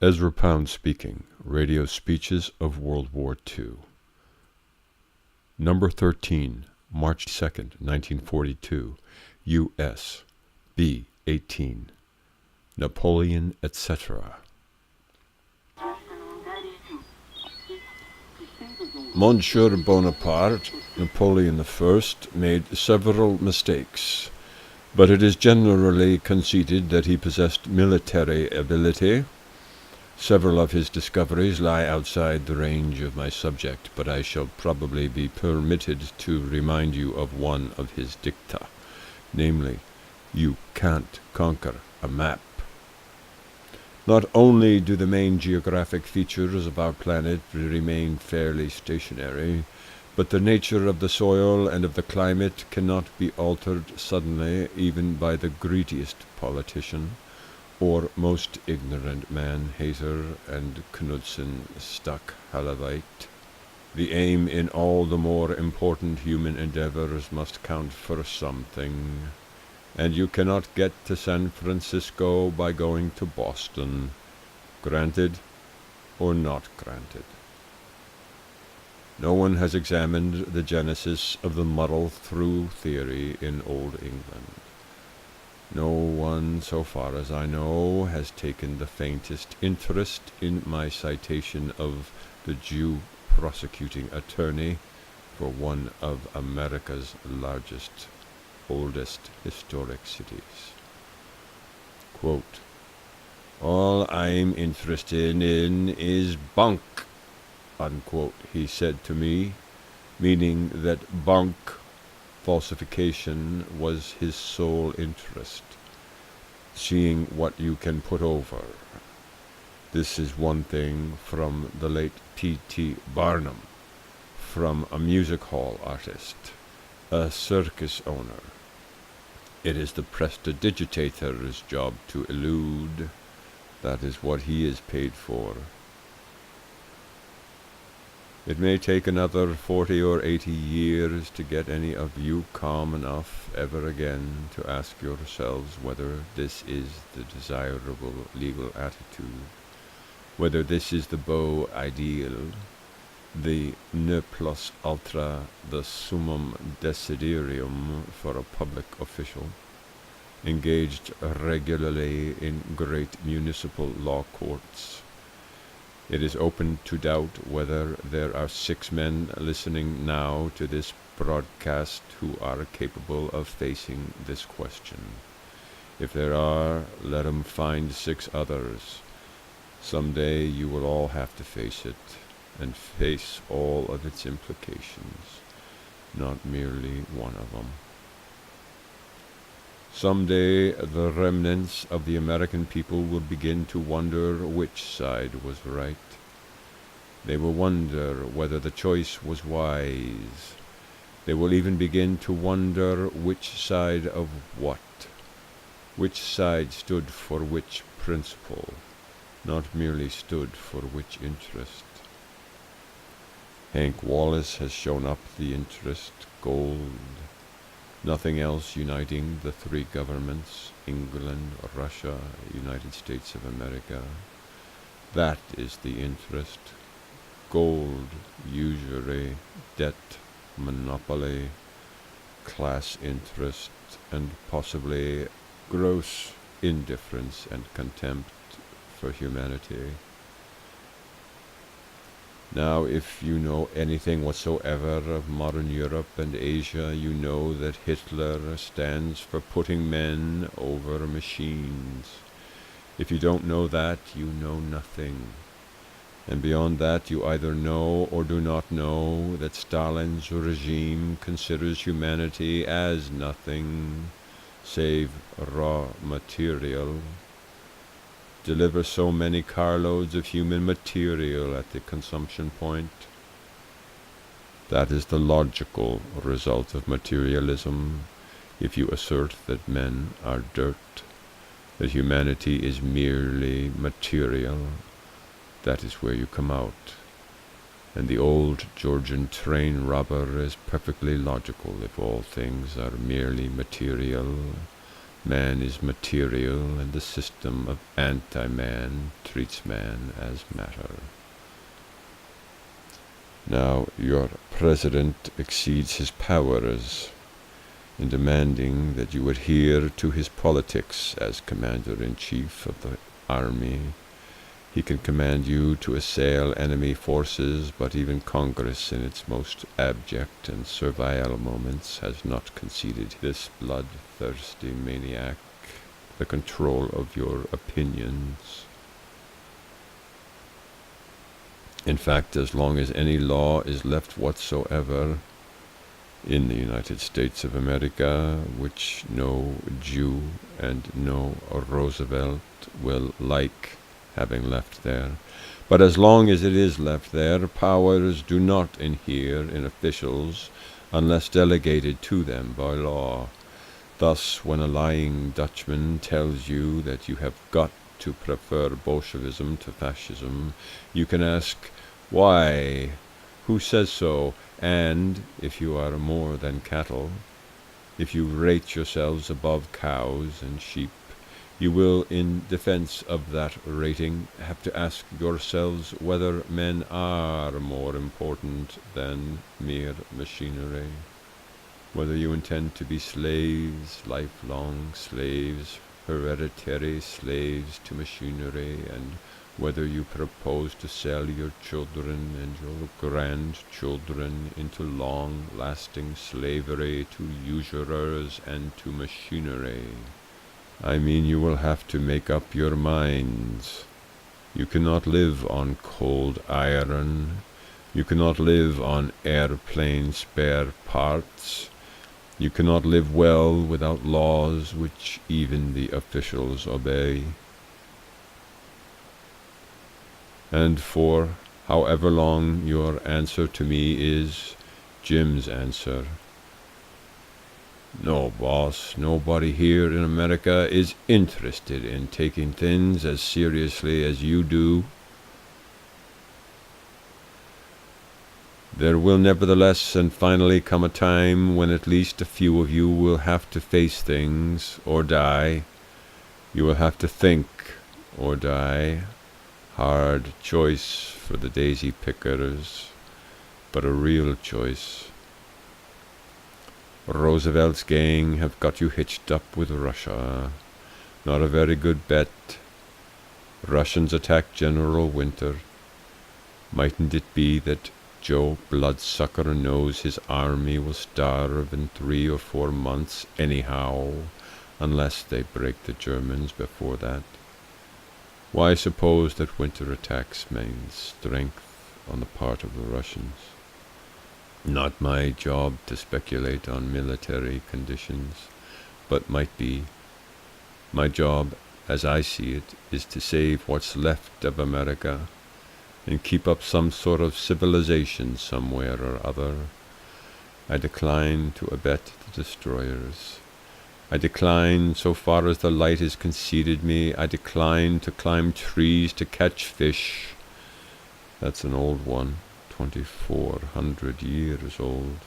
Ezra Pound speaking, Radio Speeches of World War II. Number 13, March 2nd, 1942, U.S., B. 18, Napoleon, etc. Monsieur Bonaparte, Napoleon I, made several mistakes, but it is generally conceded that he possessed military ability. Several of his discoveries lie outside the range of my subject, but I shall probably be permitted to remind you of one of his dicta, namely, you can't conquer a map. Not only do the main geographic features of our planet remain fairly stationary, but the nature of the soil and of the climate cannot be altered suddenly even by the greediest politician, or most ignorant man-hater and Knudsen-Stuck-Halavite. The aim in all the more important human endeavors must count for something, and you cannot get to San Francisco by going to Boston, granted or not granted. No one has examined the genesis of the muddle-through theory in Old England. No one, so far as I know, has taken the faintest interest in my citation of the Jew prosecuting attorney for one of America's largest, oldest historic cities. Quote, all I'm interested in is bunk, unquote, he said to me, meaning that bunk falsification was his sole interest, seeing what you can put over. This is one thing from the late P.T. Barnum, from a music hall artist, a circus owner. It is the prestidigitator's job to elude. That is what he is paid for. It may take another 40 or 80 years to get any of you calm enough ever again to ask yourselves whether this is the desirable legal attitude, whether this is the beau ideal, the ne plus ultra, the summum desiderium for a public official, engaged regularly in great municipal law courts. It is open to doubt whether there are 6 men listening now to this broadcast who are capable of facing this question. If there are, let 'em find 6 others. Someday you will all have to face it, and face all of its implications, not merely one of them. Someday the remnants of the American people will begin to wonder which side was right. They will wonder whether the choice was wise. They will even begin to wonder which side of what, which side stood for which principle, not merely stood for which interest. Hank Wallace has shown up the interest, gold. Nothing else uniting the 3 governments, England, Russia, United States of America. That is the interest. Gold, usury, debt, monopoly, class interest, and possibly gross indifference and contempt for humanity. Now, if you know anything whatsoever of modern Europe and Asia, you know that Hitler stands for putting men over machines. If you don't know that, you know nothing. And beyond that, you either know or do not know that Stalin's regime considers humanity as nothing save raw material. Deliver so many carloads of human material at the consumption point. That is the logical result of materialism, if you assert that men are dirt, that humanity is merely material. That is where you come out. And the old Georgian train robber is perfectly logical if all things are merely material. man is material, and the system of anti-man treats man as matter. Now, your president exceeds his powers in demanding that you adhere to his politics as commander-in-chief of the army. He can command you to assail enemy forces, but even Congress in its most abject and servile moments has not conceded this bloodthirsty maniac the control of your opinions. In fact, as long as any law is left whatsoever in the United States of America, which no Jew and no Roosevelt will like having left there, but as long as it is left there, powers do not inhere in officials unless delegated to them by law. Thus, when a lying Dutchman tells you that you have got to prefer Bolshevism to fascism, you can ask, why? Who says so? And, if you are more than cattle, if you rate yourselves above cows and sheep, you will, in defense of that rating, have to ask yourselves whether men are more important than mere machinery, whether you intend to be slaves, lifelong slaves, hereditary slaves to machinery, and whether you propose to sell your children and your grandchildren into long-lasting slavery to usurers and to machinery. I mean, you will have to make up your minds. You cannot live on cold iron. You cannot live on airplane spare parts. You cannot live well without laws which even the officials obey. And for however long your answer to me is Jim's answer. No, boss, nobody here in America is interested in taking things as seriously as you do. There will nevertheless and finally come a time when at least a few of you will have to face things or die. You will have to think or die. Hard choice for the daisy pickers, but a real choice. Roosevelt's gang have got you hitched up with Russia. Not a very good bet. Russians attack General Winter. Mightn't it be that Joe Bloodsucker knows his army will starve in 3 or 4 months anyhow, unless they break the Germans before that? Why suppose that winter attacks means strength on the part of the Russians? Not my job to speculate on military conditions, but might be. My job, as I see it, is to save what's left of America and keep up some sort of civilization somewhere or other. I decline to abet the destroyers. I decline, so far as the light is conceded me, I decline to climb trees to catch fish. That's an old one, 2,400 years old.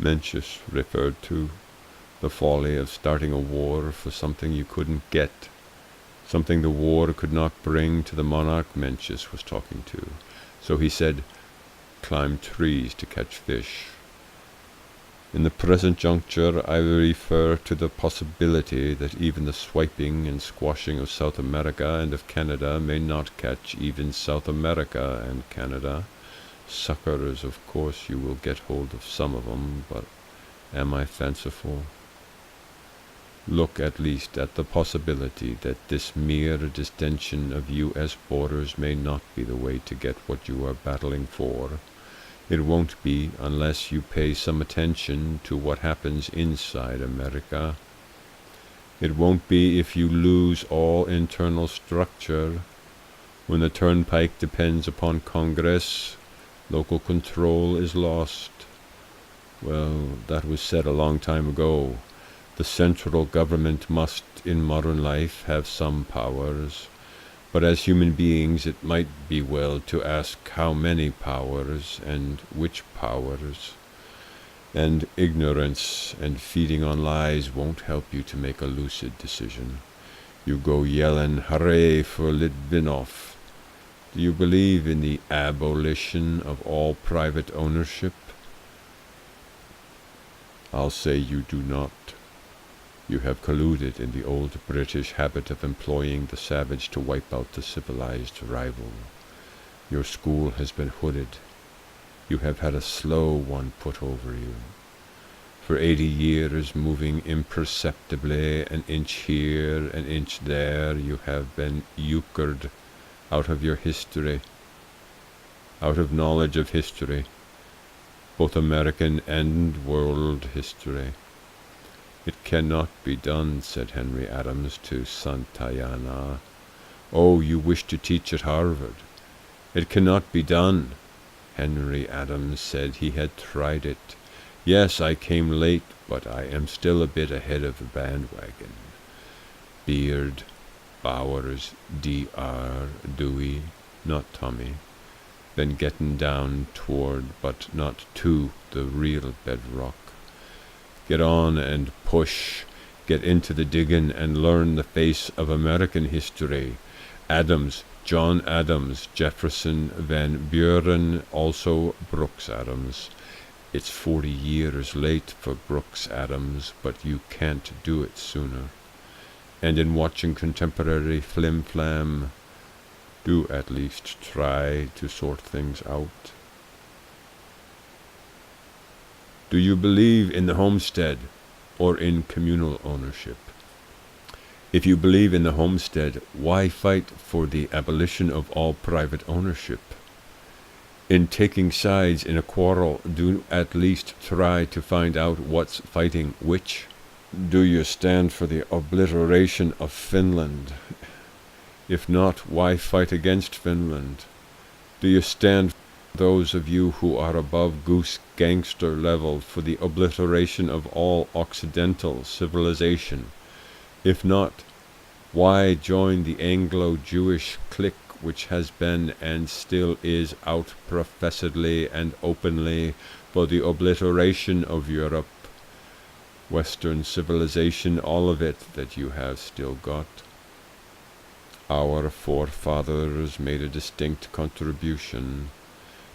Mencius referred to the folly of starting a war for something you couldn't get, something the war could not bring to the monarch Mencius was talking to. So he said, climb trees to catch fish. In the present juncture, I refer to the possibility that even the swiping and squashing of South America and of Canada may not catch even South America and Canada. Suckers, of course, you will get hold of some of them, but am I fanciful? Look at least at the possibility that this mere distension of U.S. borders may not be the way to get what you are battling for. It won't be unless you pay some attention to what happens inside America. It won't be if you lose all internal structure. When the turnpike depends upon Congress, local control is lost. Well, that was said a long time ago. The central government must, in modern life, have some powers. But as human beings, it might be well to ask how many powers and which powers. And ignorance and feeding on lies won't help you to make a lucid decision. You go yelling, hooray for Litvinov. Do you believe in the abolition of all private ownership? I'll say you do not. You have colluded in the old British habit of employing the savage to wipe out the civilized rival. Your school has been hooded. You have had a slow one put over you. For 80 years, moving imperceptibly, an inch here, an inch there, you have been euchred out of your history, out of knowledge of history, both American and world history. It cannot be done, said Henry Adams to Santayana. Oh, you wish to teach at Harvard. It cannot be done. Henry Adams said he had tried it. Yes, I came late, but I am still a bit ahead of the bandwagon. Beard, Bowers, D.R., Dewey, not Tommy. Then getting down toward, but not to, the real bedrock. Get on and push. Get into the diggin' and learn the face of American history. Adams, John Adams, Jefferson, Van Buren, also Brooks Adams. It's 40 years late for Brooks Adams, but you can't do it sooner. And in watching contemporary flim-flam, do at least try to sort things out. Do you believe in the homestead or in communal ownership? If you believe in the homestead, why fight for the abolition of all private ownership? In taking sides in a quarrel, do at least try to find out what's fighting which. Do you stand for the obliteration of Finland? If not, why fight against Finland? Do you stand, those of you who are above goose gangster level, for the obliteration of all Occidental civilization? If not, why join the Anglo-Jewish clique which has been and still is out professedly and openly for the obliteration of Europe, Western civilization, all of it that you have still got? Our forefathers made a distinct contribution.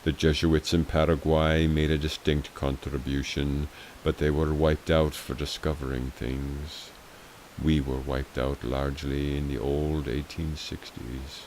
The Jesuits in Paraguay made a distinct contribution, but they were wiped out for discovering things. We were wiped out largely in the old 1860s.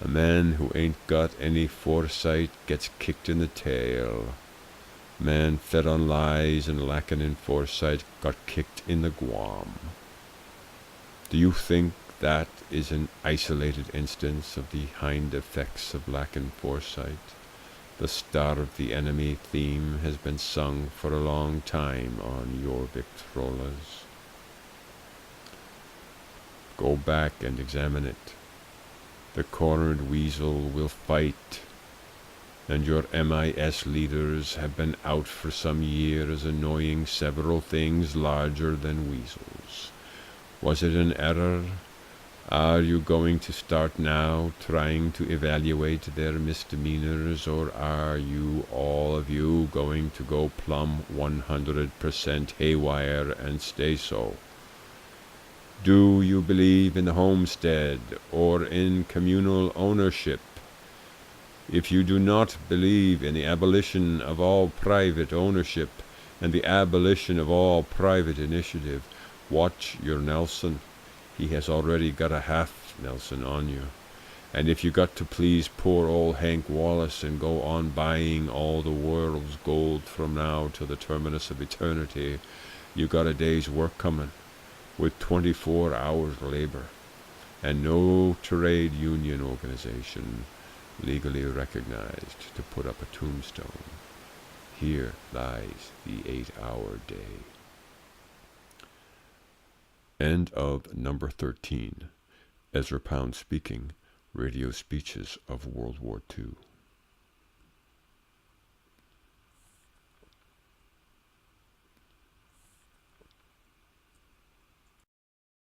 A man who ain't got any foresight gets kicked in the tail. Man fed on lies and lacking in foresight got kicked in the guam. Do you think that is an isolated instance of the hind effects of lacking foresight? The starve the enemy theme has been sung for a long time on your Victrolas. Go back and examine it. The cornered weasel will fight, and your MIS leaders have been out for some years annoying several things larger than weasels. Was it an error? Are you going to start now trying to evaluate their misdemeanors, or are you, all of you, going to go plumb 100% haywire and stay so? Do you believe in the homestead or in communal ownership? If you do not believe in the abolition of all private ownership and the abolition of all private initiative, watch your Nelson. He has already got a half Nelson on you. And if you got to please poor old Hank Wallace and go on buying all the world's gold from now till the terminus of eternity, you got a day's work coming, with 24 hours labor, and no trade union organization legally recognized to put up a tombstone. Here lies the 8-hour day. End of number 13. Ezra Pound speaking. Radio Speeches of World War II.